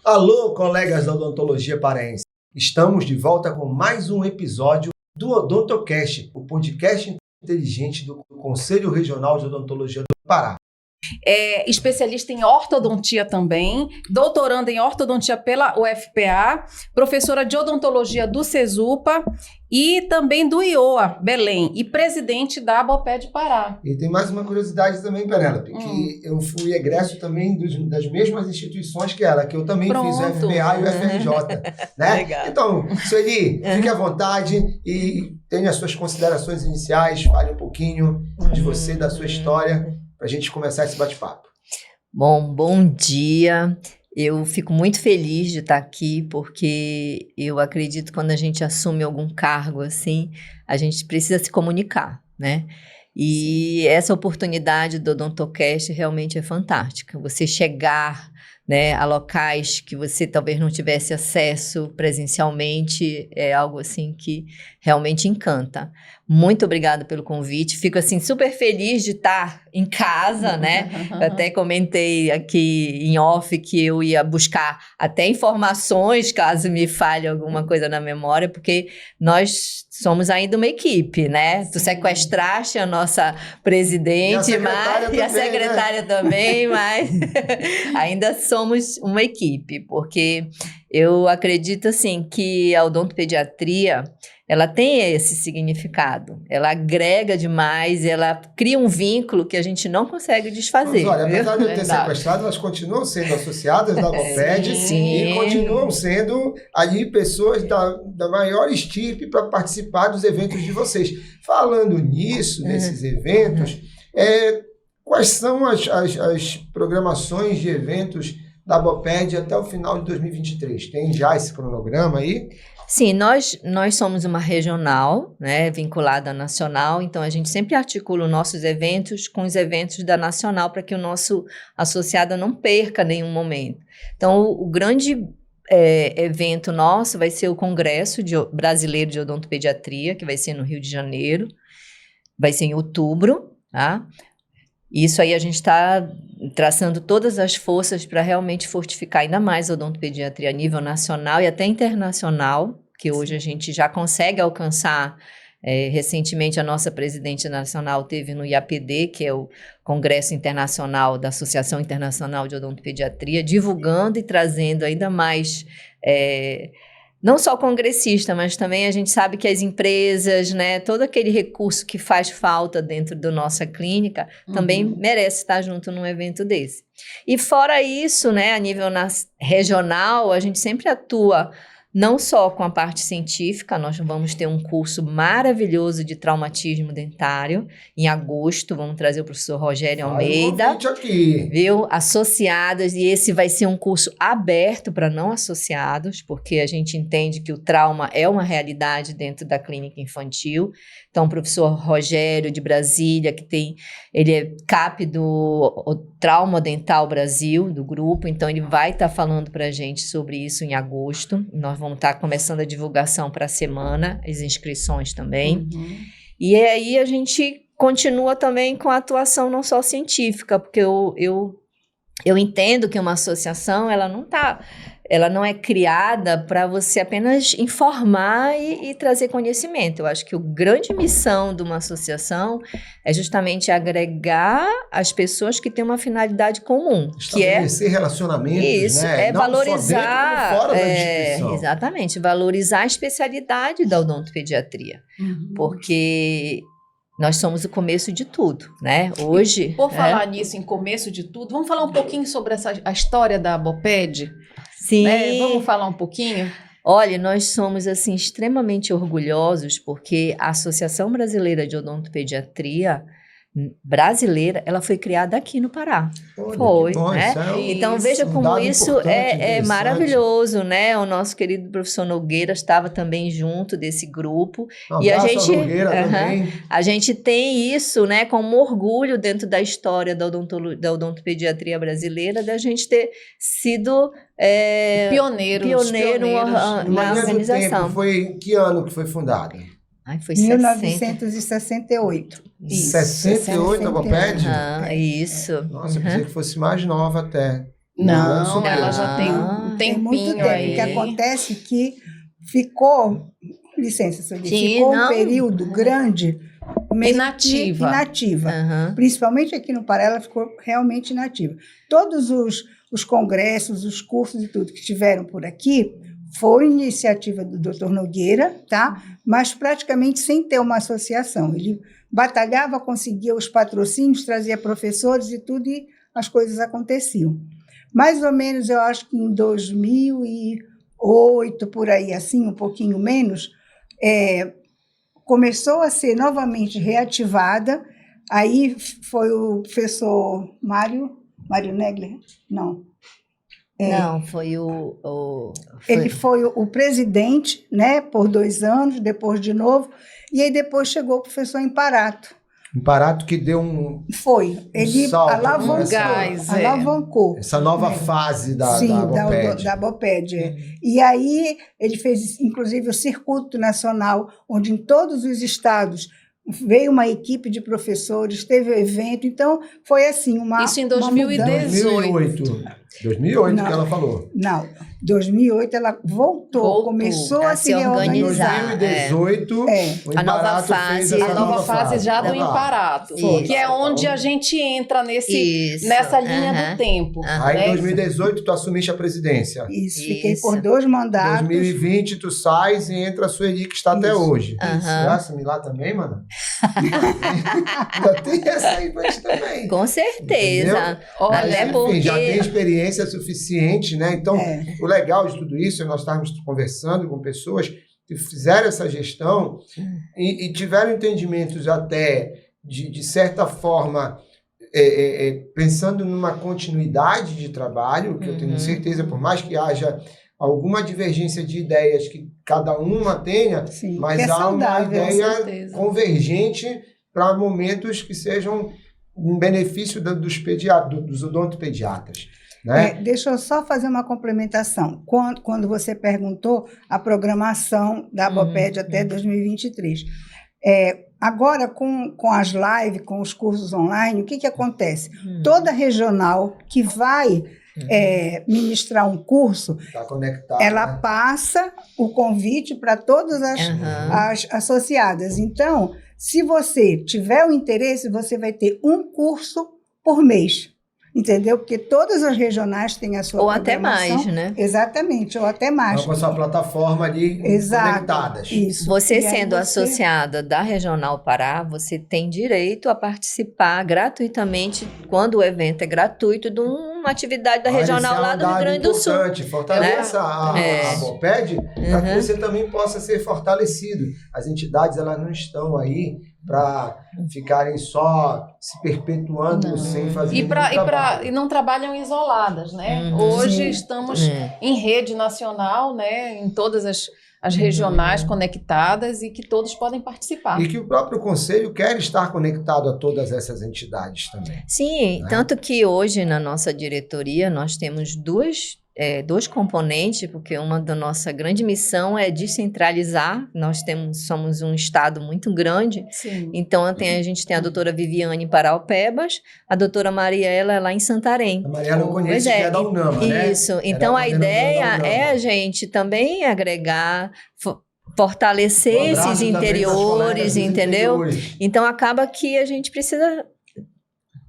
Alô, colegas da odontologia paraense. Estamos de volta com mais um episódio do Odontocast, o podcast inteligente do Conselho Regional de Odontologia do Pará. É especialista em ortodontia também, doutoranda em ortodontia pela UFPA, professora de odontologia do CESUPA e também do IOA, Belém, e presidente da ABOPED Pará. E tem mais uma curiosidade também, Penélope, que eu fui egresso também das mesmas instituições que ela, que eu também fiz o UFPA e o UFRJ. Né? Legal. Então, Sueli, fique à vontade e tenha as suas considerações iniciais, fale um pouquinho de você, da sua história, para a gente começar esse bate-papo. Bom dia. Eu fico muito feliz de estar aqui, porque eu acredito que quando a gente assume algum cargo assim, a gente precisa se comunicar, né? E essa oportunidade do Odontocast realmente é fantástica. Você chegar, né, a locais que você talvez não tivesse acesso presencialmente é algo assim que realmente encanta. Muito obrigada pelo convite. Fico assim super feliz de estar em casa, né? Eu até comentei aqui em off que eu ia buscar até informações caso me falhe alguma coisa na memória, porque nós somos ainda uma equipe, né? Tu sequestraste a nossa presidente e a secretária também, mas ainda somos uma equipe, porque eu acredito assim que a odontopediatria ela tem esse significado, ela agrega demais, ela cria um vínculo que a gente não consegue desfazer. Mas olha, apesar de eu ter sequestrado, elas continuam sendo associadas da ABOPED e continuam sendo ali pessoas da maior estirpe para participar dos eventos de vocês. Falando nisso, nesses eventos, quais são as programações de eventos da ABOPED até o final de 2023? Tem já esse cronograma aí? Sim, nós somos uma regional, né, vinculada à nacional, então a gente sempre articula os nossos eventos com os eventos da nacional para que o nosso associado não perca nenhum momento. Então, o grande evento nosso vai ser o Congresso Brasileiro de Odontopediatria, que vai ser no Rio de Janeiro, vai ser em outubro, tá? Isso aí a gente está traçando todas as forças para realmente fortificar ainda mais a odontopediatria a nível nacional e até internacional, que hoje a gente já consegue alcançar. Recentemente a nossa presidente nacional teve no IAPD, que é o Congresso Internacional da Associação Internacional de Odontopediatria, divulgando e trazendo ainda mais... não só congressista, mas também a gente sabe que as empresas, né, todo aquele recurso que faz falta dentro da nossa clínica, também merece estar junto num evento desse. E fora isso, né, a nível regional, a gente sempre atua não só com a parte científica, nós vamos ter um curso maravilhoso de traumatismo dentário, em agosto, vamos trazer o professor Rogério Almeida, aqui. Viu? Associadas, e esse vai ser um curso aberto para não associados, porque a gente entende que o trauma é uma realidade dentro da clínica infantil. Então, o professor Rogério de Brasília, ele é CAP do Trauma Dental Brasil, do grupo, então ele vai estar falando para a gente sobre isso em agosto. Nós vamos estar começando a divulgação para a semana, as inscrições também. E aí a gente continua também com a atuação não só científica, porque eu entendo que uma associação, ela não é criada para você apenas informar e trazer conhecimento. Eu acho que a grande missão de uma associação é justamente agregar as pessoas que têm uma finalidade comum. Estabelecer relacionamentos, isso, né? Não valorizar, só dentro como fora da instituição. Exatamente, valorizar a especialidade da odontopediatria. Porque... nós somos o começo de tudo, né? Hoje... Por falar nisso, em começo de tudo, vamos falar um pouquinho sobre a história da ABOPED? Sim. Vamos falar um pouquinho? Olha, nós somos, assim, extremamente orgulhosos porque a Associação Brasileira de Odontopediatria brasileira, ela foi criada aqui no Pará. Olha, foi, bom, né? Então veja como isso é maravilhoso, né? O nosso querido professor Nogueira estava também junto desse grupo. E a gente tem isso, né, como orgulho dentro da história da odontopediatria brasileira, da gente ter sido pioneiro na organização. Foi que ano que foi fundada? Foi 1968. Isso, 68 a ABOPED? Isso. Nossa, eu pensei que fosse mais nova até. Não, ela já tem um Tem muito tempinho tempo. aí. O que acontece que ficou, licença, senhor, Sim, ficou não. um período grande meio que Inativa. inativa. Aham. Principalmente aqui no Pará, ela ficou realmente inativa. Todos os congressos, os cursos e tudo que tiveram por aqui foi iniciativa do Dr. Nogueira, tá? Mas praticamente sem ter uma associação. Ele batalhava, conseguia os patrocínios, trazia professores e tudo, e as coisas aconteciam. Mais ou menos, eu acho que em 2008, por aí, assim, um pouquinho menos, começou a ser novamente reativada. Aí foi o professor Mário Negler? Não. Não, foi Ele foi o presidente, né, por 2 anos, depois de novo, e aí depois chegou o professor Imparato. Imparato que deu um Ele salto, alavancou, gás, alavancou. essa nova fase da Aboped. Da Aboped. E aí ele fez, inclusive, o Circuito Nacional, onde em todos os estados veio uma equipe de professores, teve o evento, então foi assim uma Isso em uma 2018. 2008 Não. que ela falou. Não, 2008 ela voltou. Começou a a se se reorganizar. organizar. 2018, o A nova Imparato fase. fez essa A nova fase já do Tá lá. Imparato, Isso. que é onde a gente entra Isso. nessa linha Aham. do tempo. Aham. Aí em né? 2018 tu assumiste a presidência. Isso, fiquei Isso. por 2 mandatos. 2020 tu sais e entra a Sueli que está até Isso. hoje. Aham. Você vai assumir lá também, mano? Já tem essa aí pra gente também. Com certeza. Entendeu? Olha, Mas, Até enfim, porque... já tem experiência suficiente, né? Então, o legal de tudo isso é nós estarmos conversando com pessoas que fizeram essa gestão e tiveram entendimentos até, de certa forma, pensando numa continuidade de trabalho, que eu tenho certeza, por mais que haja alguma divergência de ideias que cada uma tenha, Sim, mas que é há uma saudável, ideia certeza. convergente para momentos que sejam em benefício dos odontopediatras. Né? Deixa eu só fazer uma complementação. Quando você perguntou a programação da Aboped até 2023. Agora, com as lives, com os cursos online, o que acontece? Toda regional que vai ministrar um curso, Tá conectado, ela né? passa o convite para todas as associadas. Então, se você tiver o interesse, você vai ter um curso por mês. Entendeu? Porque todas as regionais têm a sua Ou até programação. mais, né? Exatamente, ou até mais. Então, com a sua plataforma ali conectadas. Isso. Você E aí sendo associada da Regional Pará, você tem direito a participar gratuitamente, quando o evento é gratuito, de uma atividade da regional lá do Rio Grande do Sul. Fortaleça a Aboped para que você também possa ser fortalecido. As entidades elas não estão aí para ficarem só se perpetuando sem fazer nenhum trabalho. E não trabalham isoladas, né? Hoje estamos em rede nacional, né? Em todas as regionais conectadas e que todos podem participar. E que o próprio Conselho quer estar conectado a todas essas entidades também. Sim, Né? tanto que hoje na nossa diretoria nós temos dois componentes, porque uma da nossa grande missão é descentralizar. Nós somos um estado muito grande, Sim. então a gente tem a doutora Viviane em Paraupebas, a doutora Mariela lá em Santarém. A Mariela eu conheço, Pois que é da UNAMA, né? Isso, então a ideia é a gente também agregar, fortalecer Um abraço esses também pras interiores, colegas dos entendeu? interiores. Então acaba que a gente precisa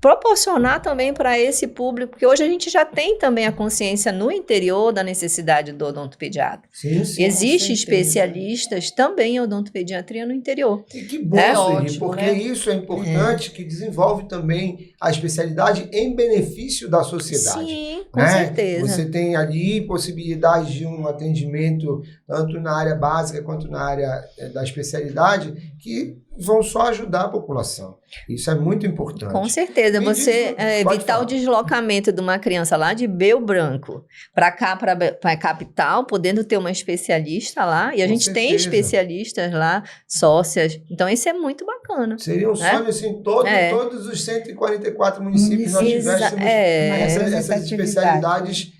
proporcionar também para esse público, porque hoje a gente já tem também a consciência no interior da necessidade do odontopediatra. Sim, sim. Existem especialistas também em odontopediatria no interior. E que bom, É Sueli, ótimo, porque né? isso é importante, que desenvolve também a especialidade em benefício da sociedade. Sim, com né? certeza. Você tem ali possibilidade de um atendimento tanto na área básica quanto na área da especialidade que vão só ajudar a população. Isso é muito importante. Com certeza, Me você diz, pode evitar falar. o deslocamento de uma criança lá de Belo Branco para cá, para a capital, podendo ter uma especialista lá, e a Com gente tem certeza. especialistas lá, sócias, então isso é muito bacana. Seria um sonho, assim, todos os 144 municípios nós tivéssemos essas especialidades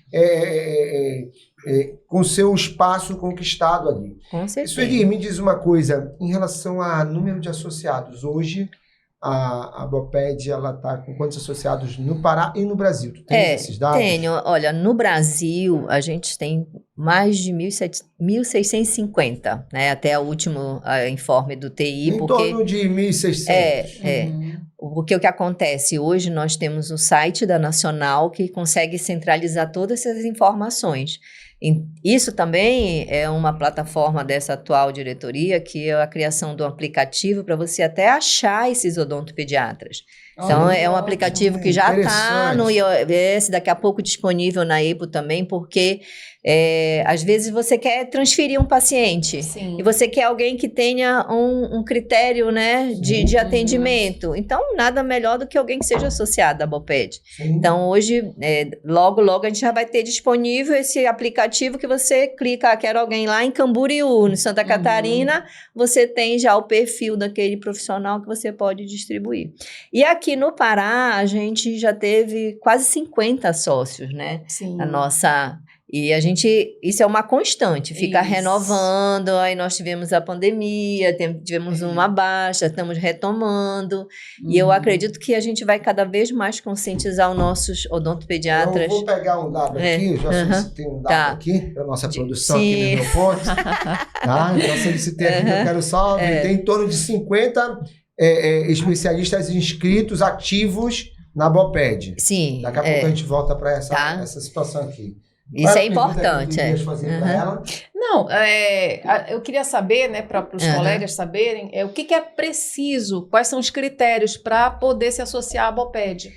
com seu espaço conquistado ali. Com certeza. Sueli, me diz uma coisa, em relação a número de associados, hoje a Boped, ela está com quantos associados no Pará e no Brasil? Tu tens esses dados? Tenho. Olha, no Brasil, a gente tem mais de 1.650, né? Até o último informe do TI. Em torno de 1.600. Porque o que acontece? Hoje nós temos o site da Nacional que consegue centralizar todas essas informações. Isso também é uma plataforma dessa atual diretoria, que é a criação de um aplicativo para você até achar esses odontopediatras. Então, é um aplicativo que já está no iOS, daqui a pouco disponível na EPO também, porque às vezes você quer transferir um paciente. Sim. E você quer alguém que tenha um critério, né, de atendimento. Então, nada melhor do que alguém que seja associado à Boped. Então, hoje, logo a gente já vai ter disponível esse aplicativo que você clica, quero alguém lá em Camboriú, no Santa Catarina, você tem já o perfil daquele profissional que você pode distribuir. E aqui no Pará, a gente já teve quase 50 sócios, né? Sim. A nossa... E isso é uma constante, fica renovando, aí nós tivemos a pandemia, tivemos uma baixa, estamos retomando, e eu acredito que a gente vai cada vez mais conscientizar os nossos odontopediatras. Eu vou pegar um dado aqui, já solicitei um dado aqui, para a nossa produção aqui no meu ponto. Tá? Então, solicitei aqui, eu quero só ver, tem em torno de 50 especialistas inscritos, ativos na Boped. Sim. Daqui a pouco a gente volta para essa situação aqui. Isso é importante. Não, eu queria saber, né, para os colegas saberem, o que é preciso, quais são os critérios para poder se associar à Boped?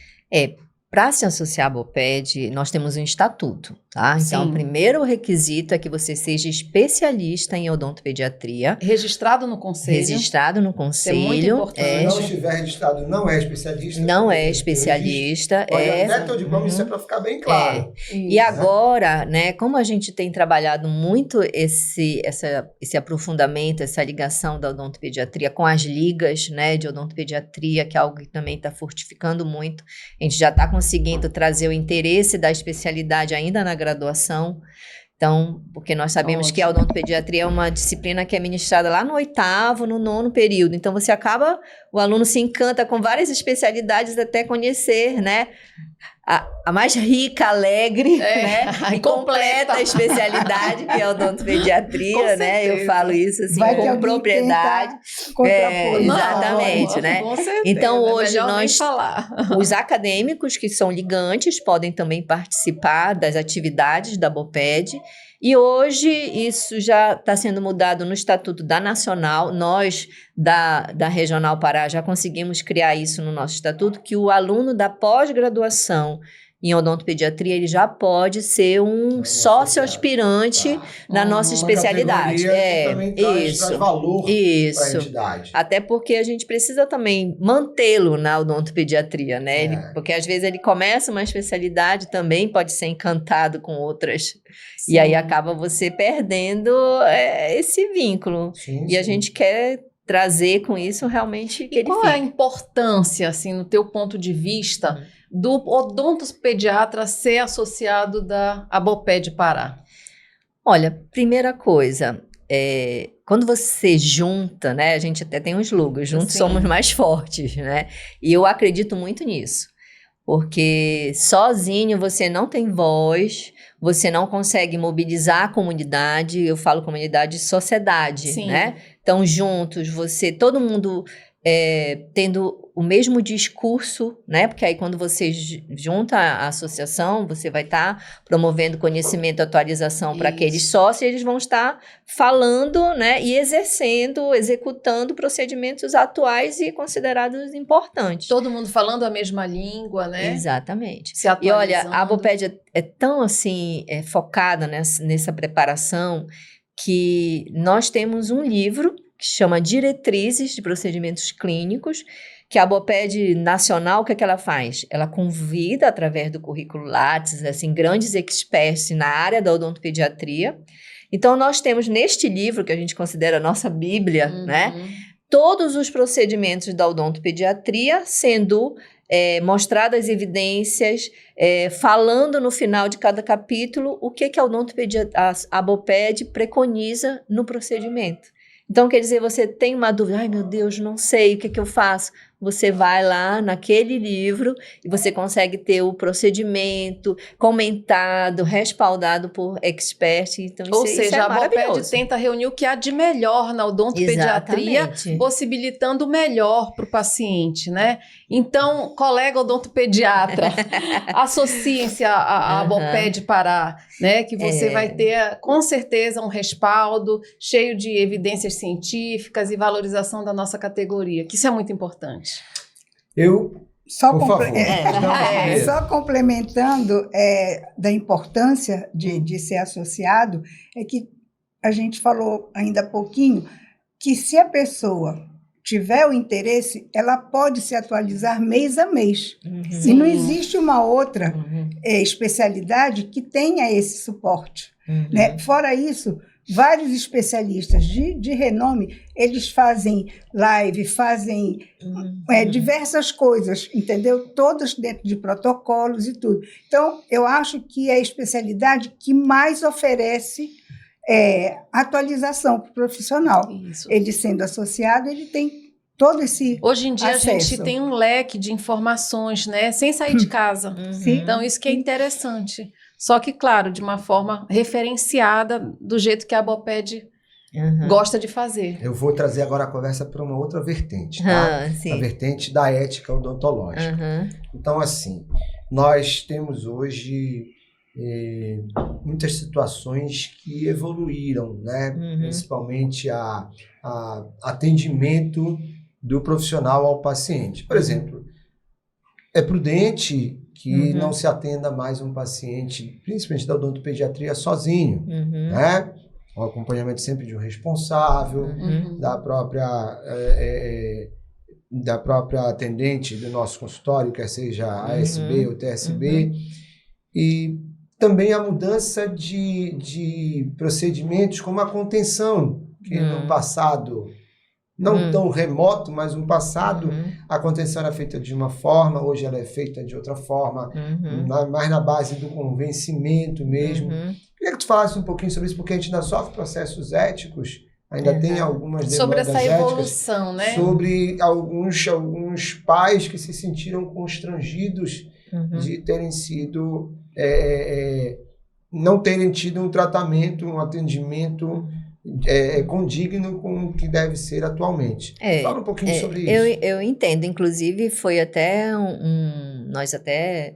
Para se associar à Boped, nós temos um estatuto, tá? Então, o primeiro requisito é que você seja especialista em odontopediatria. Registrado no conselho. Registrado no conselho. Isso é muito importante. Se não estiver registrado, não é especialista. Não é especialista. Olha, teu diploma, isso é para ficar bem claro. E agora, né, como a gente tem trabalhado muito esse aprofundamento, essa ligação da odontopediatria com as ligas, né, de odontopediatria, que é algo que também está fortificando muito, a gente já está conseguindo trazer o interesse da especialidade ainda na graduação. Então, porque nós sabemos que a odontopediatria é uma disciplina que é ministrada lá no 8º, no 9º período. Então, o aluno se encanta com várias especialidades até conhecer, né, a mais rica, alegre, né, e completa especialidade que é a odontopediatria, né? Eu falo isso assim com propriedade. Exatamente, né? Então, hoje os acadêmicos que são ligantes podem também participar das atividades da Boped. E hoje isso já está sendo mudado no Estatuto da Nacional. Nós, da Regional Pará, já conseguimos criar isso no nosso estatuto, que o aluno da pós-graduação em odontopediatria, ele já pode ser um sócio aspirante na nossa especialidade. Também traz valor para a entidade. Até porque a gente precisa também mantê-lo na odontopediatria, né? Porque às vezes ele começa uma especialidade, também pode ser encantado com outras. Sim. E aí acaba você perdendo esse vínculo. A gente quer trazer com isso realmente que qual é a importância, assim, no teu ponto de vista, do odontopediatra ser associado à Boped Pará? Olha, primeira coisa, quando você junta, né, a gente até tem um slogan, juntos somos mais fortes, né? E eu acredito muito nisso, porque sozinho você não tem voz, você não consegue mobilizar a comunidade, eu falo comunidade e sociedade, né? Então, juntos, todo mundo tendo o mesmo discurso, né? Porque aí quando você junta a associação, você vai estar promovendo conhecimento e atualização para aqueles sócios, e eles vão estar falando, né? E executando procedimentos atuais e considerados importantes. Todo mundo falando a mesma língua, né? Exatamente. Se atualizando. E olha, a Boped é tão assim, focada nessa preparação, que nós temos um livro que chama Diretrizes de Procedimentos Clínicos, que a Boped Nacional, o que ela faz? Ela convida, através do currículo Lattes, assim, grandes experts na área da odontopediatria. Então, nós temos neste livro, que a gente considera a nossa bíblia, né? Todos os procedimentos da odontopediatria sendo mostradas evidências, falando no final de cada capítulo o que a Boped preconiza no procedimento. Então, quer dizer, você tem uma dúvida, ai meu Deus, não sei, o que eu faço? você vai lá naquele livro e você consegue ter o procedimento comentado, respaldado por expert. Então, Ou isso seja, é a Boped maravilhoso. tenta reunir o que há de melhor na odontopediatria, Exatamente. possibilitando o melhor para o paciente, né? Então, colega odontopediatra, associem-se à Boped Pará, né? Que você vai ter, com certeza, um respaldo cheio de evidências científicas e valorização da nossa categoria, que isso é muito importante. Só, Por favor. só complementando da importância de ser associado, é que a gente falou ainda há pouquinho que se a pessoa tiver o interesse, ela pode se atualizar mês a mês. E não existe uma outra especialidade que tenha esse suporte. Né? Fora isso, vários especialistas de renome, eles fazem live, fazem diversas coisas, entendeu? Todas dentro de protocolos e tudo. Então, eu acho que é a especialidade que mais oferece atualização para o profissional. Isso. Ele sendo associado, ele tem todo esse Hoje em dia acesso. A gente tem um leque de informações, né? Sem sair de casa. Sim. Então, isso que é interessante. Só que, claro, de uma forma referenciada, do jeito que a Boped gosta de fazer. Eu vou trazer agora a conversa para uma outra vertente, tá? A vertente da ética odontológica. Então, assim, nós temos hoje muitas situações que evoluíram, né? Principalmente a atendimento do profissional ao paciente. Por exemplo, é prudente que não se atenda mais um paciente, principalmente da odontopediatria, sozinho, né? O acompanhamento sempre de um responsável, da própria atendente do nosso consultório, quer seja ASB ou TSB, e também a mudança de procedimentos como a contenção, que no passado, não tão remoto, mas no passado, a contenção era feita de uma forma, hoje ela é feita de outra forma, mais na base do convencimento mesmo. Queria que tu falasse um pouquinho sobre isso, porque a gente ainda sofre processos éticos, tem algumas demandas sobre essa éticas, evolução, né? sobre alguns pais que se sentiram constrangidos de terem sido, não terem tido um tratamento, um atendimento condigno com o que deve ser atualmente. Fala um pouquinho sobre isso. Eu entendo, inclusive foi até nós até,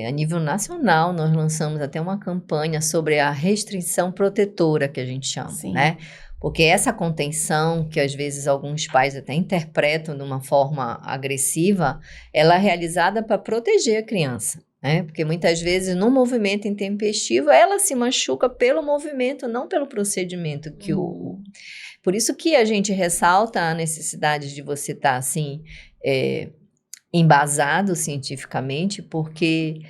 a nível nacional, nós lançamos até uma campanha sobre a restrição protetora, que a gente chama, né? Porque essa contenção, que às vezes alguns pais até interpretam de uma forma agressiva, ela é realizada para proteger a criança, né? Porque muitas vezes no movimento intempestivo ela se machuca pelo movimento, não pelo procedimento que Por isso que a gente ressalta a necessidade de você estar assim embasado cientificamente, porque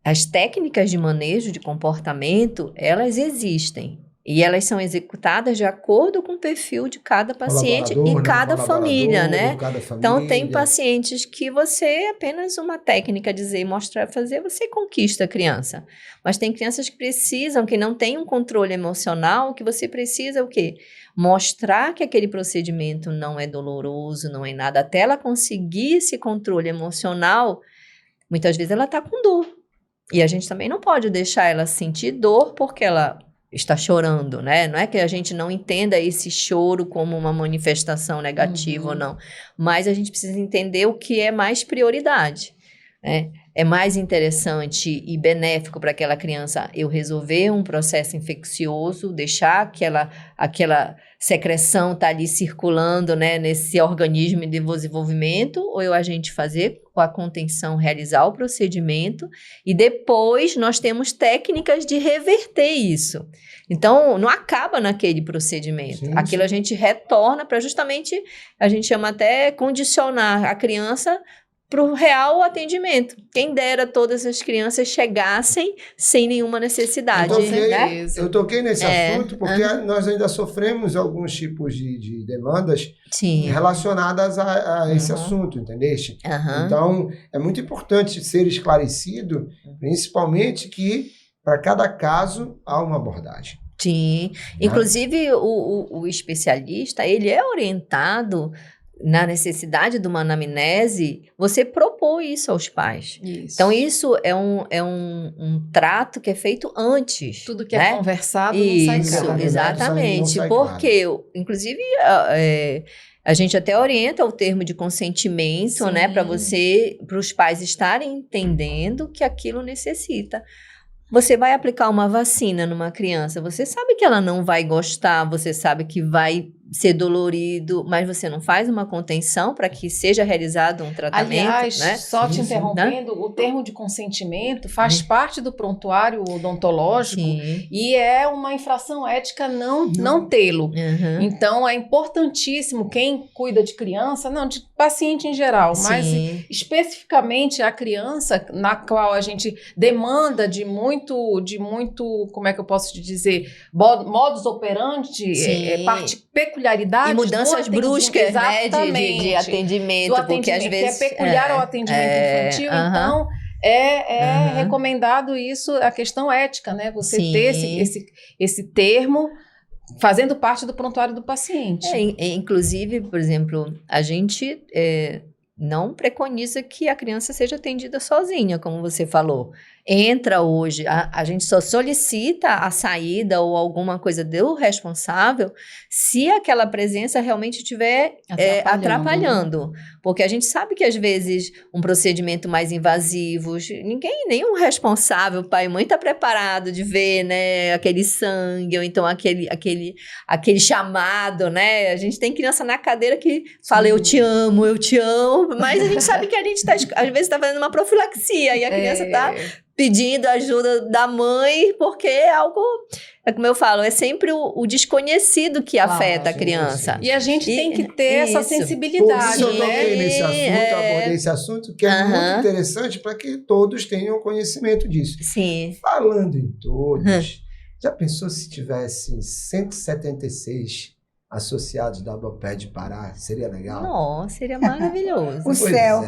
as técnicas de manejo de comportamento, elas existem. E elas são executadas de acordo com o perfil de cada paciente e cada família, né? Então, tem pacientes que você, apenas uma técnica, dizer, mostrar, fazer, você conquista a criança. Mas tem crianças que precisam, que não têm um controle emocional, que você precisa o quê? Mostrar que aquele procedimento não é doloroso, não é nada. Até ela conseguir esse controle emocional, muitas vezes ela está com dor. E a gente também não pode deixar ela sentir dor porque ela está chorando, né? Não é que a gente não entenda esse choro como uma manifestação negativa ou não, mas a gente precisa entender o que é mais prioridade, né? É mais interessante e benéfico para aquela criança eu resolver um processo infeccioso, deixar aquela secreção tá ali circulando, né, nesse organismo de desenvolvimento, ou a gente fazer com a contenção, realizar o procedimento e depois nós temos técnicas de reverter isso. Então, não acaba naquele procedimento. Sim, Aquilo a gente retorna para justamente, a gente chama até condicionar a criança para o real atendimento. Quem dera todas as crianças chegassem sem nenhuma necessidade. Eu toquei nesse assunto porque nós ainda sofremos alguns tipos de demandas relacionadas a esse assunto, entendeste? Então, é muito importante ser esclarecido, principalmente que para cada caso há uma abordagem. Sim, inclusive o especialista, ele é orientado na necessidade de uma anamnese, você propor isso aos pais. Isso. Então, isso é um trato que é feito antes. Tudo que é né? conversado Isso, não sai caro. exatamente. Não sai Porque, inclusive, a gente até orienta o termo de consentimento, né? Para os pais estarem entendendo que aquilo necessita. Você vai aplicar uma vacina numa criança, você sabe que ela não vai gostar, você sabe que vai ser dolorido, mas você não faz uma contenção para que seja realizado um tratamento, Aliás, né? só te interrompendo, o termo de consentimento faz parte do prontuário odontológico e é uma infração ética não tê-lo. Uhum. Então, é importantíssimo quem cuida de criança, não, de paciente em geral, mas especificamente a criança, na qual a gente demanda de muito, como é que eu posso te dizer, modus operandi, peculiaridades. E mudanças bruscas, né, de atendimento, porque às vezes... que é peculiar ao atendimento infantil, então... recomendado isso, a questão ética, né? Você ter esse termo fazendo parte do prontuário do paciente. Inclusive, por exemplo, a gente não preconiza que a criança seja atendida sozinha, como você falou. Entra hoje, a gente só solicita a saída ou alguma coisa do responsável se aquela presença realmente estiver atrapalhando. Porque a gente sabe que às vezes um procedimento mais invasivo, nenhum responsável, pai e mãe, está preparado de ver, né, aquele sangue, ou então aquele chamado, né? A gente tem criança na cadeira que fala eu te amo, mas a gente sabe que a gente às vezes está fazendo uma profilaxia e a criança está pedindo ajuda da mãe, porque é algo, como eu falo, é sempre o desconhecido que afeta a criança. E a gente tem que ter essa sensibilidade. Por isso eu toquei nesse assunto, abordei esse assunto, que é muito interessante para que todos tenham conhecimento disso. Sim. Falando em todos, já pensou se tivessem 176 associados da Aboped Pará? Seria legal? Nossa, seria maravilhoso. O céu.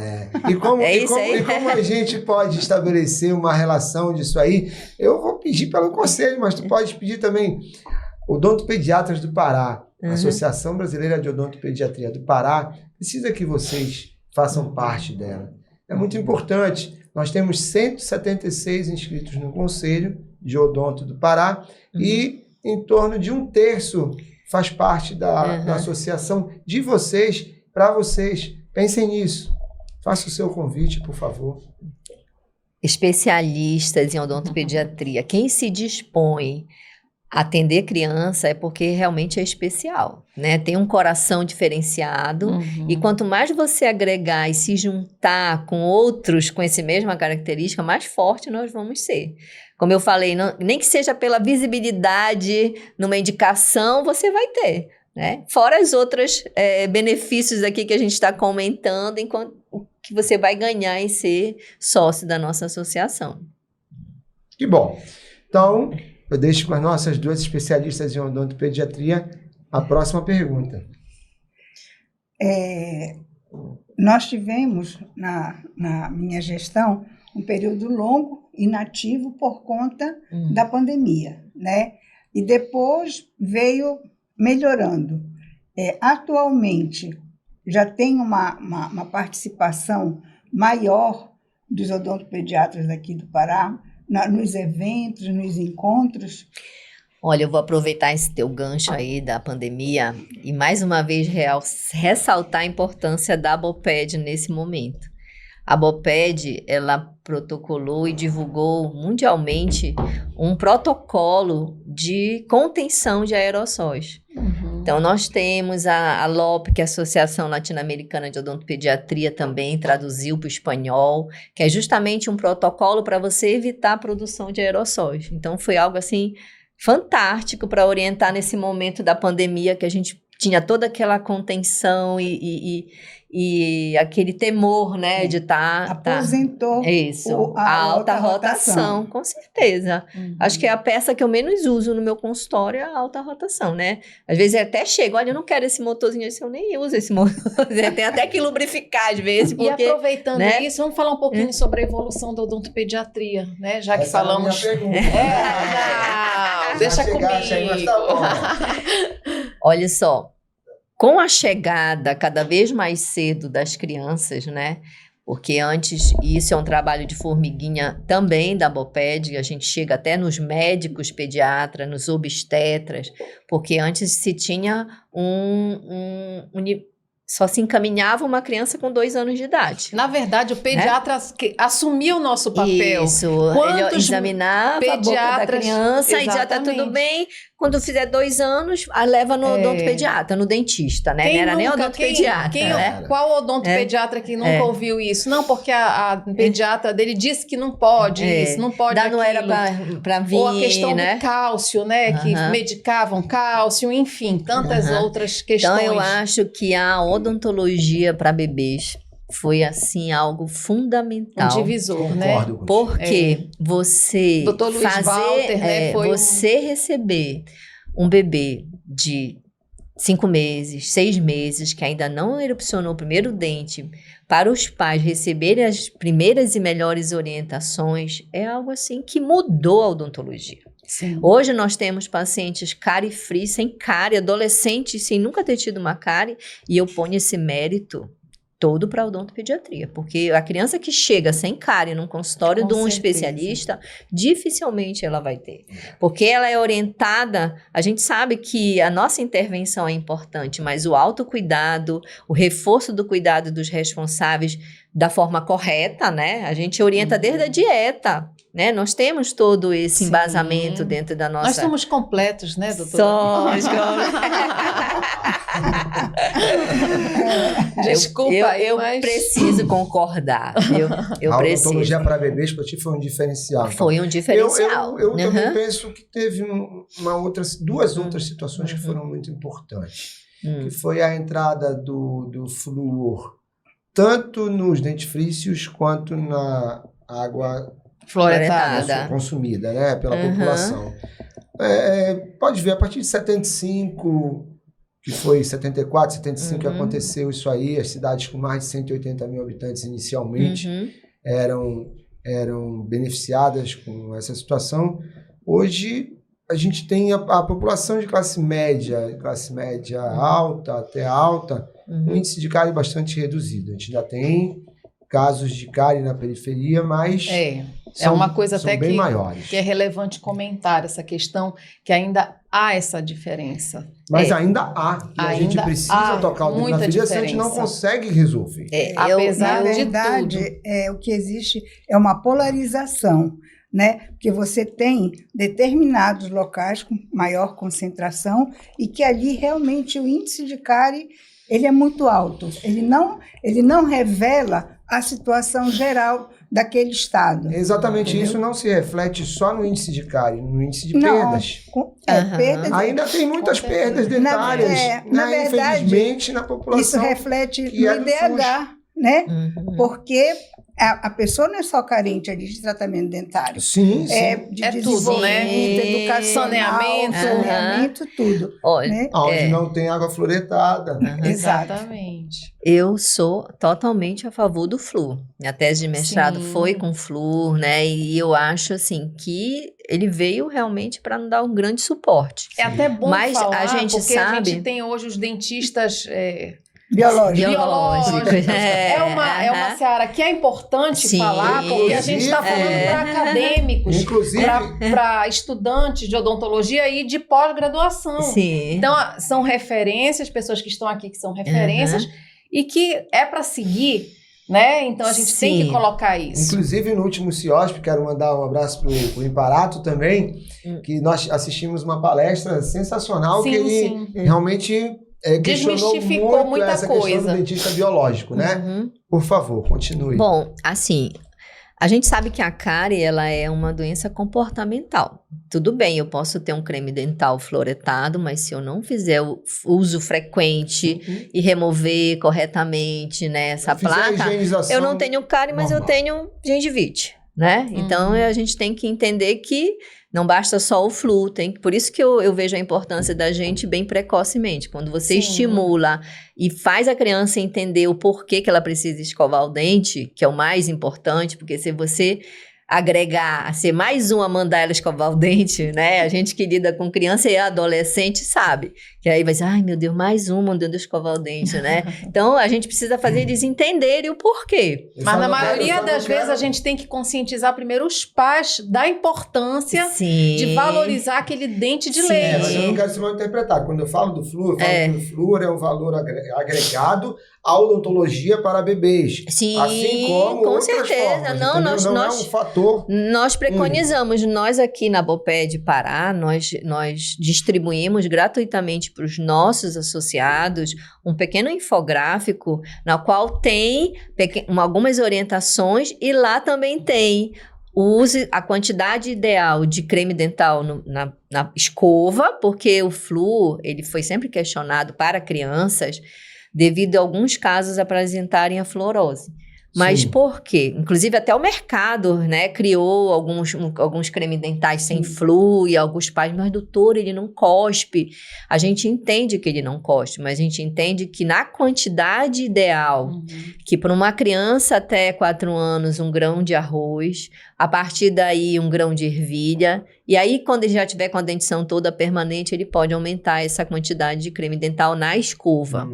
E como a gente pode estabelecer uma relação disso aí? Eu vou pedir pelo conselho, mas tu pode pedir também. Odontopediatras do Pará, Associação Brasileira de Odontopediatria do Pará, precisa que vocês façam parte dela. É muito importante. Nós temos 176 inscritos no Conselho de Odonto do Pará e em torno de 1/3 faz parte da associação de vocês, para vocês. Pensem nisso. Faça o seu convite, por favor. Especialistas em odontopediatria. Quem se dispõe a atender criança é porque realmente é especial, né? Tem um coração diferenciado e quanto mais você agregar e se juntar com outros com essa mesma característica, mais forte nós vamos ser. Como eu falei, nem que seja pela visibilidade numa indicação, você vai ter, né? Fora os outros benefícios aqui que a gente está comentando, enquanto que você vai ganhar em ser sócio da nossa associação. Que bom. Então, eu deixo com as nossas duas especialistas em odontopediatria a próxima pergunta. Nós tivemos, na minha gestão, um período longo inativo por conta da pandemia, né? E depois veio melhorando. Atualmente, já tem uma participação maior dos odontopediatras aqui do Pará, nos eventos, nos encontros. Olha, eu vou aproveitar esse teu gancho aí da pandemia e mais uma vez ressaltar a importância da Aboped nesse momento. A Aboped, ela protocolou e divulgou mundialmente um protocolo de contenção de aerossóis. Então, nós temos a ALOP, que é a Associação Latino-Americana de Odontopediatria, também traduziu para o espanhol, que é justamente um protocolo para você evitar a produção de aerossóis. Então, foi algo assim fantástico para orientar nesse momento da pandemia, que a gente tinha toda aquela contenção e aquele temor, né, de estar... Aposentou a alta rotação, com certeza. Acho que é a peça que eu menos uso no meu consultório, é a alta rotação, né? Às vezes até chego, olha, eu não quero esse motorzinho, eu nem uso esse motor. Tem até que lubrificar às vezes, porque... E aproveitando, né, isso, vamos falar um pouquinho sobre a evolução da odontopediatria, né? Já que essa falamos... É a minha pergunta. Deixa comigo. Mas tá bom. Olha só, Com a chegada cada vez mais cedo das crianças, né? Porque antes, e isso é um trabalho de formiguinha também da Boped, a gente chega até nos médicos pediatras, nos obstetras, porque antes se tinha só se encaminhava uma criança com 2 anos de idade. Na verdade, o pediatra assumiu o nosso papel. Isso, ele examinava a boca da criança e já está tudo bem. Quando fizer 2 anos, aí leva no odontopediatra, no dentista, né? Não era nem odontopediatra, né? Qual odontopediatra que nunca ouviu isso? Não, porque a pediatra dele disse que não pode isso, não pode aquilo. Não era para vir, ou a questão né? do cálcio, né? Que medicavam cálcio, enfim, tantas outras questões. Então, eu acho que a odontologia para bebês foi, assim, algo fundamental. Um divisor, né? Porque você Dr. Luiz Walter, né, você receber um bebê de 5 meses, 6 meses, que ainda não erupcionou o primeiro dente, para os pais receberem as primeiras e melhores orientações, é algo assim que mudou a odontologia. Sim. Hoje nós temos pacientes cárie-free, sem cárie, adolescentes sem nunca ter tido uma cárie, e eu ponho esse mérito todo para a odontopediatria, porque a criança que chega sem cárie num consultório de um especialista, dificilmente ela vai ter, porque ela é orientada. A gente sabe que a nossa intervenção é importante, mas o autocuidado, o reforço do cuidado dos responsáveis da forma correta, né? A gente orienta desde a dieta, né? Nós temos todo esse embasamento dentro da nossa... Nós somos completos, né, doutora? Somos Desculpa eu mas... preciso concordar. Eu a preciso. A odontologia para bebês para ti foi um diferencial. Foi um diferencial. Eu também penso que teve duas outras situações que foram muito importantes. Que foi a entrada do flúor, tanto nos dentifrícios quanto na água fluoretada consumida, né, pela população. Pode ver, a partir de 75, que foi 74, 75 que aconteceu isso aí, as cidades com mais de 180 mil habitantes inicialmente eram beneficiadas com essa situação. Hoje a gente tem a população de classe média alta até alta, um índice de cárie bastante reduzido. A gente ainda tem casos de cárie na periferia, mas é uma coisa até bem maiores. Que é relevante comentar essa questão, que ainda há essa diferença. Mas ainda há. E a gente precisa tocar o dedo na ferida, senão a gente não consegue resolver. Apesar na de verdade, tudo. O que existe é uma polarização, né? Porque você tem determinados locais com maior concentração e que ali realmente o índice de cárie ele é muito alto. Ele não revela a situação geral daquele estado. Exatamente, entendeu? Isso não se reflete só no índice de cárie, no índice de perdas. Perdas. Ainda tem muitas perdas dentárias, na verdade, infelizmente, na população. Isso reflete no IDH, né? Porque a pessoa não é só carente ali de tratamento dentário. Sim. De tudo, né? Educação, saneamento, tudo. Olha, né? Onde não tem água fluoretada. Exatamente. Eu sou totalmente a favor do flúor. Minha tese de mestrado foi com flúor, né? E eu acho, assim, que ele veio realmente para nos dar um grande suporte. É até bom falar, a gente porque sabe... a gente tem hoje os dentistas... Biológicos. É uma seara que é importante falar, porque a gente está falando para acadêmicos, para estudantes de odontologia e de pós-graduação. Então, são referências, pessoas que estão aqui que são referências e que é para seguir, né? Então, a gente tem que colocar isso. Inclusive, no último CIOSP, quero mandar um abraço para o Imparato também, que nós assistimos uma palestra sensacional, que ele realmente... desmistificou muita essa coisa. Questão do dentista biológico, né? Por favor, continue. Bom, assim, a gente sabe que a cárie, ela é uma doença comportamental. Tudo bem, eu posso ter um creme dental fluoretado, mas se eu não fizer o uso frequente e remover corretamente, né, essa placa, eu não tenho cárie, mas eu tenho gengivite, né? Então, a gente tem que entender que não basta só o flúor, por isso que eu vejo a importância da gente bem precocemente. Quando você estimula e faz a criança entender o porquê que ela precisa escovar o dente, que é o mais importante, porque se você agregar, ser mais uma, mandar ela escovar o dente, né? A gente que lida com criança e adolescente sabe. Que aí vai dizer, ai meu Deus, mais uma mandando escovar o dente, né? Então, a gente precisa fazer eles entenderem o porquê. Mas na maioria das vezes a gente tem que conscientizar primeiro os pais da importância de valorizar aquele dente de leite. Mas eu não quero ser mal interpretado. Quando eu falo do flúor, eu falo que o flúor é um valor agregado à odontologia para bebês. Sim, assim como com outras certeza. Formas, Não, não é um fator. Nós preconizamos, nós aqui na Boped Pará, nós distribuímos gratuitamente para os nossos associados um pequeno infográfico na qual tem algumas orientações e lá também tem use a quantidade ideal de creme dental na escova, porque o flúor ele foi sempre questionado para crianças devido a alguns casos apresentarem a fluorose. Mas Sim. por quê? Inclusive até o mercado, né, criou alguns creme dentais sem flúor e alguns pais, mas doutor, ele não cospe. A gente entende que ele não cospe, mas a gente entende que na quantidade ideal, que para uma criança até 4 anos, 1 grão de arroz, a partir daí 1 grão de ervilha, e aí quando ele já tiver com a dentição toda permanente, ele pode aumentar essa quantidade de creme dental na escova.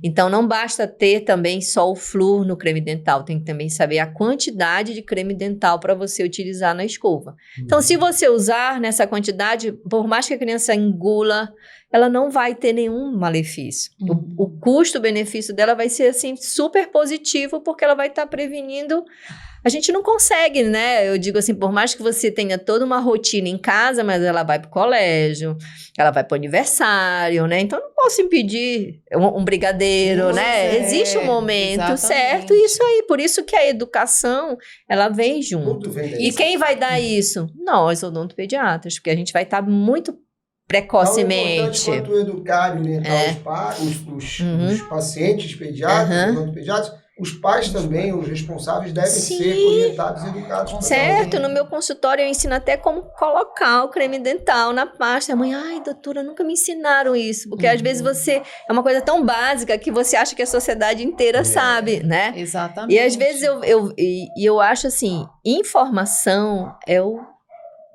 Então não basta ter também só o flúor no creme dental, tem que também saber a quantidade de creme dental para você utilizar na escova. Então se você usar nessa quantidade, por mais que a criança engula, ela não vai ter nenhum malefício. O custo-benefício dela vai ser assim super positivo, porque ela vai estar prevenindo. A gente não consegue, né? Eu digo assim, por mais que você tenha toda uma rotina em casa, mas ela vai para o colégio, ela vai para o aniversário, né? Então, eu não posso impedir um brigadeiro, né? Existe um momento certo, e isso aí. Por isso que a educação, ela vem junto. E quem vai dar isso? Nós, odontopediatras, porque a gente vai estar muito precocemente. Então, é importante quanto educar e orientar os pacientes pediatras, odontopediatras, os pais também, os responsáveis, devem ser orientados e educados. Certo, no meu consultório eu ensino até como colocar o creme dental na pasta. A mãe, ai doutora, nunca me ensinaram isso. Porque às vezes é uma coisa tão básica que você acha que a sociedade inteira sabe, né? Exatamente. E às vezes eu acho assim, informação é o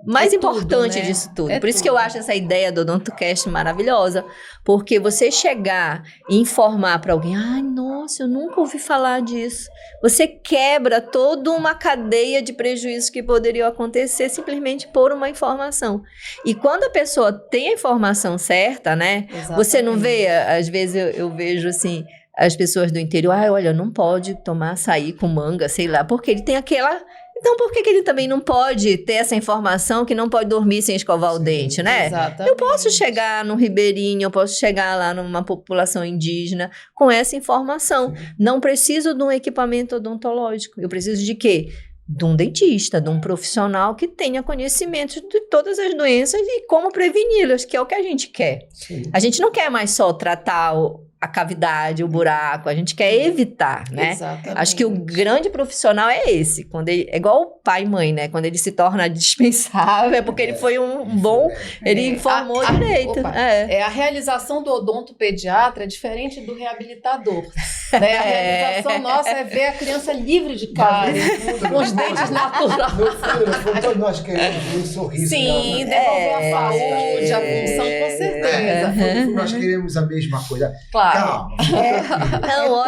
mais importante disso tudo. Por isso que eu acho essa ideia do OdontoCast maravilhosa. Porque você chegar e informar para alguém, ai, nossa, eu nunca ouvi falar disso. Você quebra toda uma cadeia de prejuízos que poderiam acontecer simplesmente por uma informação. E quando a pessoa tem a informação certa, né? Exatamente. Você não vê, às vezes eu vejo assim, as pessoas do interior, olha, não pode tomar açaí com manga, sei lá, porque ele tem aquela... Então, por que ele também não pode ter essa informação que não pode dormir sem escovar o dente, né? Exatamente. Eu posso chegar no ribeirinho, eu posso chegar lá numa população indígena com essa informação. Não preciso de um equipamento odontológico. Eu preciso de quê? De um dentista, de um profissional que tenha conhecimento de todas as doenças e como preveni-las, que é o que a gente quer. Sim. A gente não quer mais só tratar a cavidade, o buraco, a gente quer evitar, né? Exatamente. Acho que o grande profissional é esse, quando ele, é igual o pai e mãe, né? Quando ele se torna dispensável, é porque ele foi um bom, ele informou direito. A realização do odontopediatra é diferente do reabilitador. Né? A realização nossa é ver a criança livre de cárie, com os dentes naturais. No fundo, nós queremos um sorriso. Sim, devolver a saúde, a função, com certeza. Nós queremos a mesma coisa. Claro. Calma.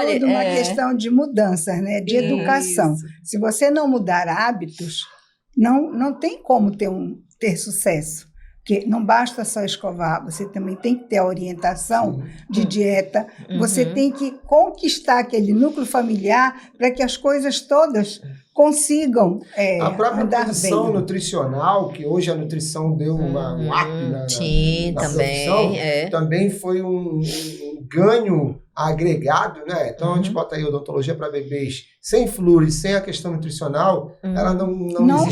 É tudo uma questão de mudanças, né? De educação. Se você não mudar hábitos, não tem como ter sucesso. Porque não basta só escovar, você também tem que ter a orientação de dieta, você tem que conquistar aquele núcleo familiar para que as coisas todas consigam a própria andar posição bem. Nutricional, que hoje a nutrição deu um up na também, profissão, também foi um ganho agregado, né? Então a gente bota aí odontologia para bebês sem flúor e sem a questão nutricional, ela não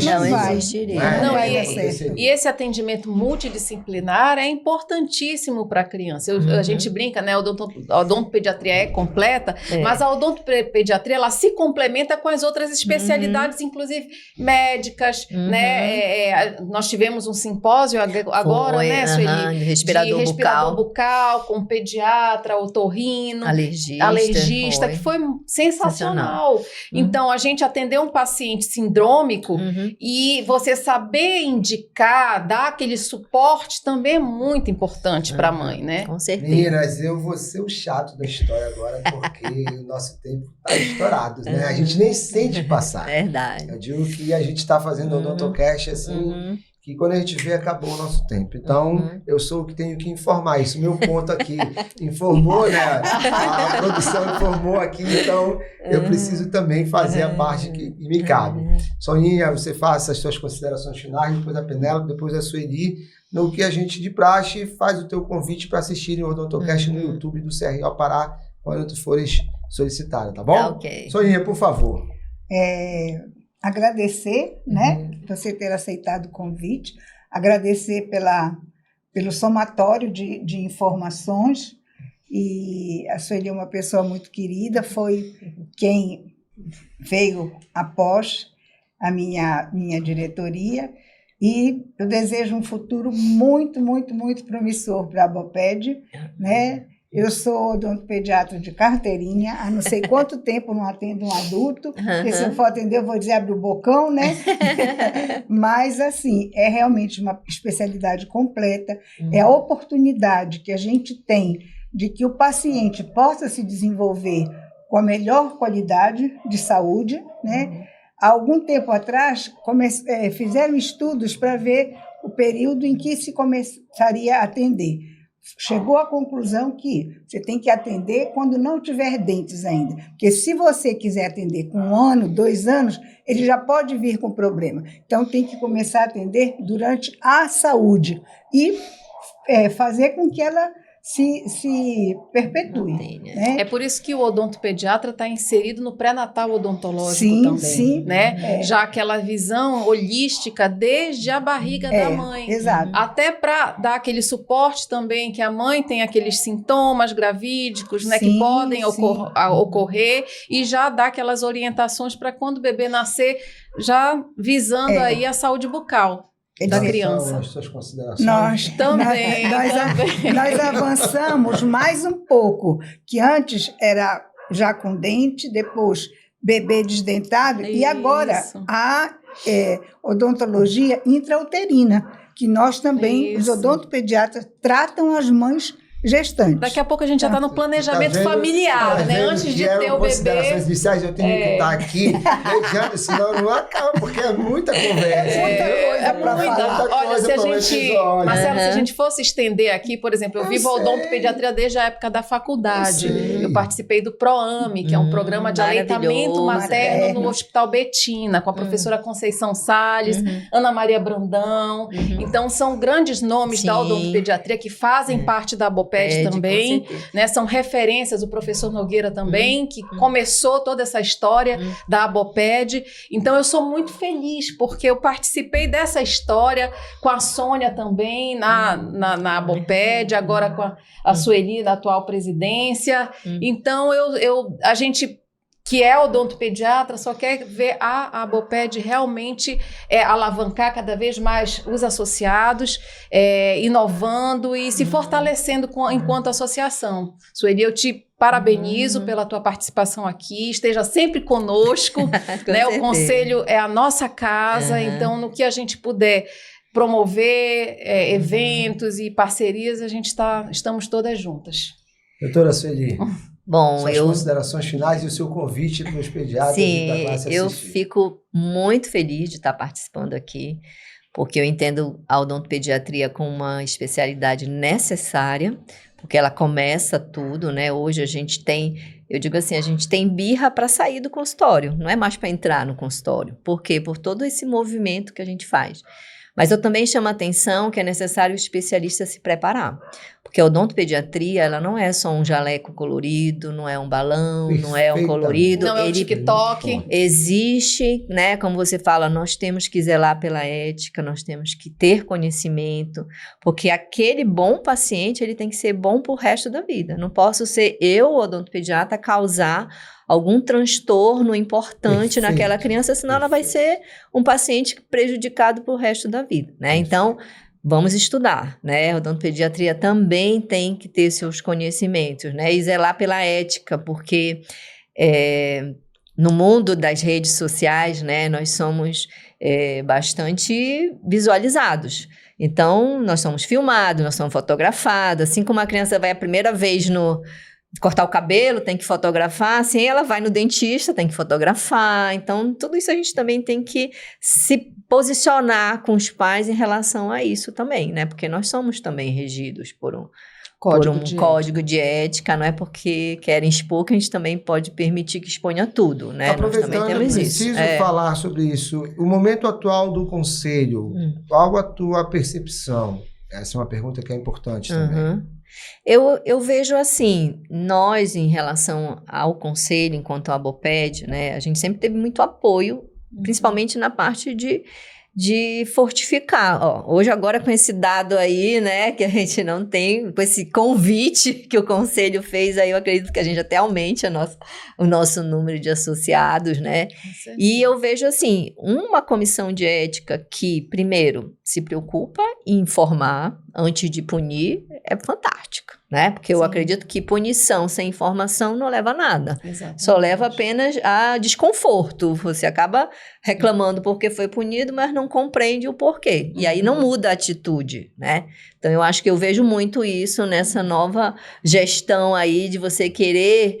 existiria. Não vai dar certo. E esse atendimento multidisciplinar é importantíssimo para a criança. A gente brinca, né? A odontopediatria é completa, mas a odontopediatria ela se complementa com as outras especialidades, inclusive médicas, né? Nós tivemos um simpósio agora, né, Sueli? De respirador bucal, com pediatra, otorrino, alergista, que foi sensacional. Então, a gente atender um paciente sindrômico e você saber indicar, dar aquele suporte também é muito importante para a mãe, né? Com certeza. Meninas, eu vou ser o chato da história agora, porque o nosso tempo está estourado, né? A gente nem sente passar. Verdade. Eu digo que a gente está fazendo o Odontocast assim, que quando a gente vê, acabou o nosso tempo. Então, eu sou o que tenho que informar isso. Meu ponto aqui informou, né? A produção informou aqui, então eu preciso também fazer a parte que me cabe. Soninha, você faça as suas considerações finais, depois a Penélope, depois a Sueli. No que a gente de praxe faz o teu convite para assistirem o Odontocast no YouTube do CRO Pará, quando tu fores solicitada, tá bom? Tá, ok. Soninha, por favor. Agradecer, né, você ter aceitado o convite, agradecer pelo somatório de informações, e a Sueli é uma pessoa muito querida, foi quem veio após a minha diretoria, e eu desejo um futuro muito, muito, muito promissor para a Aboped, né? Eu sou odontopediatra de carteirinha, há não sei quanto tempo não atendo um adulto, porque se eu for atender eu vou dizer abre o bocão, né? Mas, assim, é realmente uma especialidade completa, é a oportunidade que a gente tem de que o paciente possa se desenvolver com a melhor qualidade de saúde, né? Há algum tempo atrás, fizeram estudos para ver o período em que se começaria a atender. Chegou à conclusão que você tem que atender quando não tiver dentes ainda. Porque se você quiser atender com 1 ano, 2 anos, ele já pode vir com problema. Então, tem que começar a atender durante a saúde e fazer com que ela se perpetue. Né? É por isso que o odontopediatra está inserido no pré-natal odontológico também. Sim, né? Já aquela visão holística desde a barriga da mãe. Exato. Até para dar aquele suporte também que a mãe tem aqueles sintomas gravídicos, né, que podem ocorrer, e já dar aquelas orientações para quando o bebê nascer, já visando aí a saúde bucal da criança. As suas considerações? Nós avançamos mais um pouco, que antes era já com dente, depois bebê desdentado, e agora a odontologia intrauterina, que nós também, os odontopediatras, tratam as mães gestantes. Daqui a pouco a gente já está no planejamento familiar, né? Antes de ter o bebê. Considerações iniciais, eu tenho que estar aqui mediando, senão não acaba, porque é muita conversa. Olha, se a gente, Marcelo, se a gente fosse estender aqui, por exemplo, eu vivo odontopediatria desde a época da faculdade. Eu participei do PROAME, que é um programa de aleitamento materno no Hospital Betina, com a professora Conceição Salles, Ana Maria Brandão. Então, são grandes nomes da odontopediatria que fazem parte da Aboped também, né? São referências, o professor Nogueira também, que começou toda essa história da Aboped. Então, eu sou muito feliz, porque eu participei dessa história com a Sônia também, na Aboped, agora com a Sueli, da atual presidência. Então, a gente que é odontopediatra, só quer ver a Aboped realmente alavancar cada vez mais os associados, inovando e se fortalecendo enquanto associação. Sueli, eu te parabenizo pela tua participação aqui, esteja sempre conosco, né? O conselho é a nossa casa, então no que a gente puder promover eventos e parcerias, estamos todas juntas. Doutora Sueli, bom, suas considerações finais e o seu convite para os pediatras e para a classe assistir. Eu fico muito feliz de estar participando aqui, porque eu entendo a odontopediatria como uma especialidade necessária, porque ela começa tudo, né? Hoje a gente tem, eu digo assim, a gente tem birra para sair do consultório, não é mais para entrar no consultório. Por quê? Por todo esse movimento que a gente faz. Mas eu também chamo a atenção que é necessário o especialista se preparar. Porque a odontopediatria, ela não é só um jaleco colorido, não é um balão, não é um colorido. Não é um TikTok. Existe, né? Como você fala, nós temos que zelar pela ética, nós temos que ter conhecimento, porque aquele bom paciente, ele tem que ser bom pro resto da vida. Não posso ser eu, odontopediatra, causar algum transtorno importante naquela criança, senão ela vai ser um paciente prejudicado pro resto da vida, né? Então, vamos estudar, né? A odontopediatria também tem que ter seus conhecimentos, né? E zelar pela ética, porque no mundo das redes sociais, né, nós somos bastante visualizados. Então, nós somos filmados, nós somos fotografados. Assim como a criança vai a primeira vez cortar o cabelo, tem que fotografar. Assim, ela vai no dentista, tem que fotografar. Então, tudo isso a gente também tem que se posicionar com os pais em relação a isso também, né? Porque nós somos também regidos por um código de ética, não é porque querem expor que a gente também pode permitir que exponha tudo, né? Aproveitando, nós também temos preciso isso. falar sobre isso. O momento atual do Conselho, qual a tua percepção? Essa é uma pergunta que é importante também. Eu vejo assim, nós em relação ao Conselho, enquanto a Aboped, né, a gente sempre teve muito apoio, principalmente na parte de fortificar. Hoje agora com esse dado aí, né, que a gente não tem, com esse convite que o Conselho fez, aí eu acredito que a gente até aumente o nosso número de associados, né? E eu vejo assim, uma comissão de ética que, primeiro, se preocupa em informar antes de punir, é fantástica, né? Porque eu acredito que punição sem informação não leva a nada. Exatamente. Só leva apenas a desconforto. Você acaba reclamando porque foi punido, mas não compreende o porquê. E aí não muda a atitude, né? Então, eu acho que eu vejo muito isso nessa nova gestão aí de você querer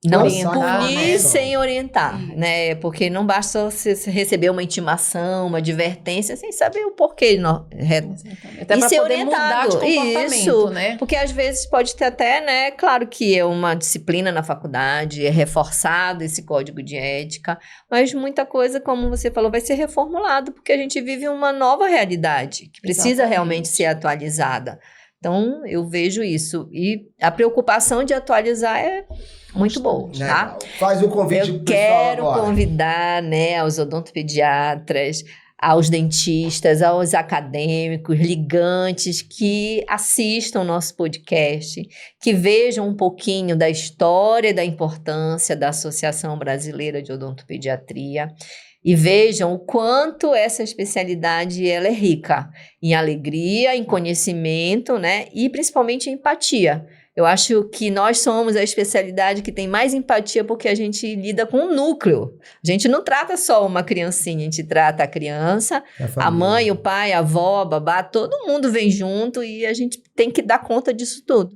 não punir sem orientar, né? Porque não basta você receber uma intimação, uma advertência, sem saber o porquê. Até e ser poder orientado. Mudar de comportamento, isso, né? Porque às vezes pode ter até, né? Claro que é uma disciplina na faculdade, é reforçado esse código de ética, mas muita coisa, como você falou, vai ser reformulado, porque a gente vive uma nova realidade, que precisa realmente ser atualizada. Então, eu vejo isso. E a preocupação de atualizar é muito boa, tá? Faz o convite pro pessoal agora. Eu quero convidar, né, aos odontopediatras, aos dentistas, aos acadêmicos, ligantes, que assistam o nosso podcast, que vejam um pouquinho da história e da importância da Associação Brasileira de Odontopediatria, e vejam o quanto essa especialidade ela é rica em alegria, em conhecimento, né? E principalmente em empatia. Eu acho que nós somos a especialidade que tem mais empatia porque a gente lida com um núcleo. A gente não trata só uma criancinha, a gente trata a criança, a mãe, o pai, a avó, a babá, todo mundo vem junto e a gente tem que dar conta disso tudo.